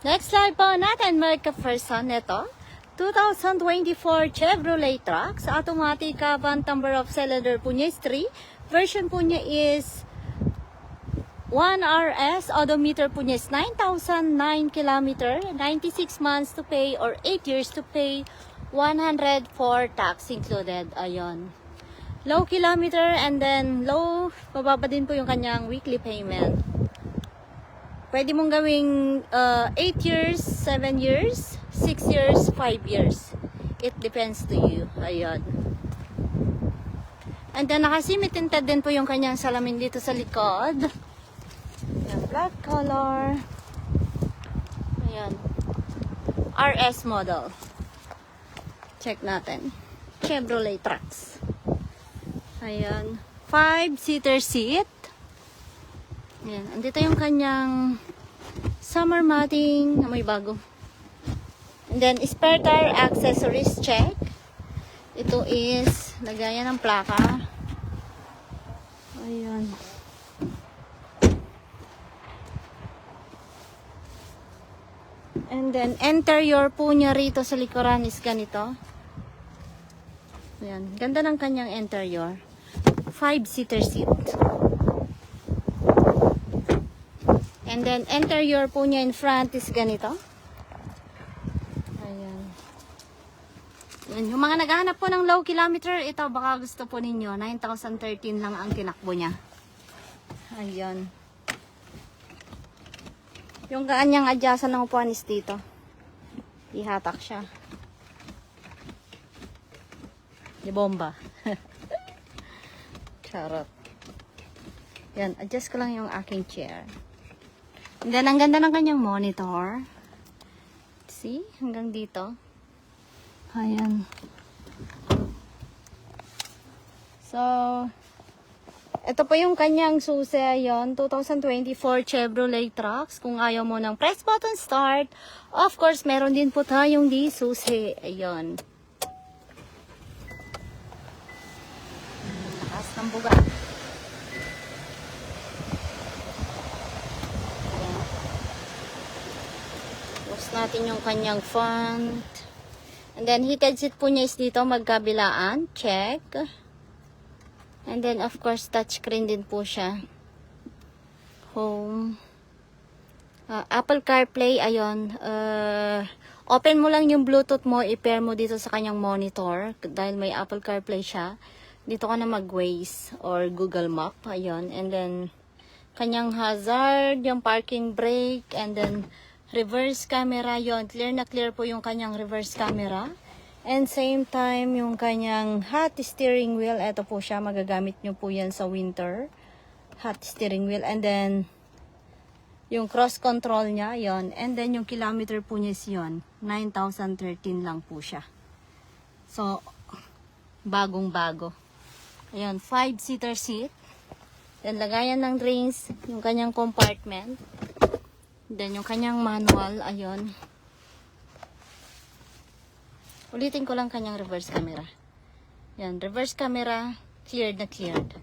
Next slide po natin mga ka-person nito. 2024 Chevrolet Trax. Automatic avant number of cylinder po niya is 3. Version po niya is 1RS. Odometer po niya is 9,009 km. 96 months to pay or 8 years to pay. 104 tax included. Ayon. Low kilometer and then mababa din po yung kanyang weekly payment. Pwede mong gawing 8 years, 7 years, 6 years, 5 years. It depends to you. Ayan. And then nakasimit tinted din po yung kanyang salamin dito sa likod. Ayan, black color. Ayan. RS model. Check natin. Chevrolet Trax. Ayan. 5-seater seat. Ayan. Andito yung kanyang summer matting na may bago. And then, spare tire accessories check. Ito is lagayan ng plaka. Ayan. And then, interior po niya rito sa likuran is ganito. Ayan. Ganda ng kanyang interior. 5-seater seat. And then, interior po niya in front is ganito. Ayan. Ayan. Yung mga naghahanap po ng low kilometer, ito baka gusto po ninyo. 9,013 lang ang tinakbo niya. Ayan. Yung kanyang adjustan ng upuan is dito. Ihatak siya. Di bomba. Charot. Yan, adjust ko lang yung aking chair. And then, ang ganda ng kanyang monitor. See? Hanggang dito. Ayan. So, ito po yung kanyang susi. Ayan, 2024 Chevrolet Trax. Kung ayaw mo ng press button start, of course, meron din po tayong di susi. Ayan. Takas ng buga. Natin yung kanyang font. And then, heated seat po niya is dito, magkabilaan. Check. And then, of course, touchscreen din po siya. Home. Apple CarPlay, ayun. Open mo lang yung Bluetooth mo, i-pair mo dito sa kanyang monitor. Dahil may Apple CarPlay siya. Dito ka na mag-Waze or Google Map. Ayun. And then, kanyang hazard, yung parking brake, and then, reverse camera yon. Clear na clear po yung kanyang reverse camera. And same time, yung kanyang hot steering wheel. Ito po siya. Magagamit nyo po yan sa winter. Hot steering wheel. And then, yung cross control niya, yon. And then, yung kilometer po niya is yon. 9,013 lang po siya. So, bagong-bago. Ayan, 5-seater seat. Then, lagayan ng drinks. Yung kanyang compartment. Then, yung kanyang manual, ayun. Ulitin ko lang kanyang reverse camera. Yan, reverse camera, cleared na cleared.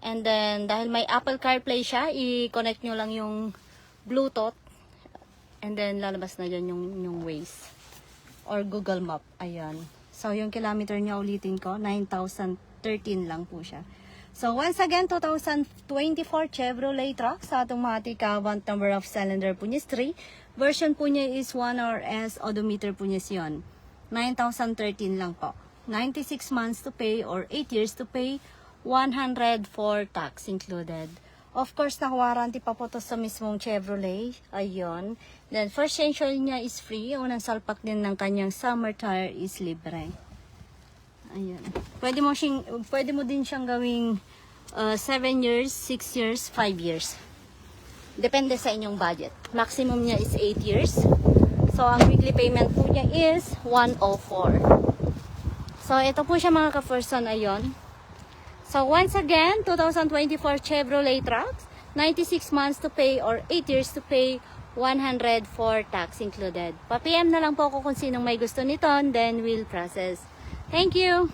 And then, dahil may Apple CarPlay siya, i-connect nyo lang yung Bluetooth. And then, lalabas na dyan yung Waze. Or Google Map, ayan. So, yung kilometer niya, ulitin ko, 9,013 lang po siya. So, once again, 2024 Chevrolet Trax. Automatic avant number of cylinder po niya is 3. Version po niya is 1RS. Odometer po niya is yun. 9,013 lang po. 96 months to pay or 8 years to pay. 104 tax included. Of course, naka-warranty pa po to sa mismong Chevrolet. Ayun. Then, first change oil niya is free. Unang salpak din ng kanyang summer tire is libre. Ayan. Pwede mo din siyang gawing 7 years, 6 years, 5 years. Depende sa inyong budget. Maximum niya is 8 years. So, ang weekly payment po niya is 104. So, ito po siya mga ka-person. Ayon. So, once again, 2024 Chevrolet Trax. 96 months to pay or 8 years to pay. 104 tax included. Pa-PM na lang po ako kung sinong may gusto nito. Then, we'll process. Thank you!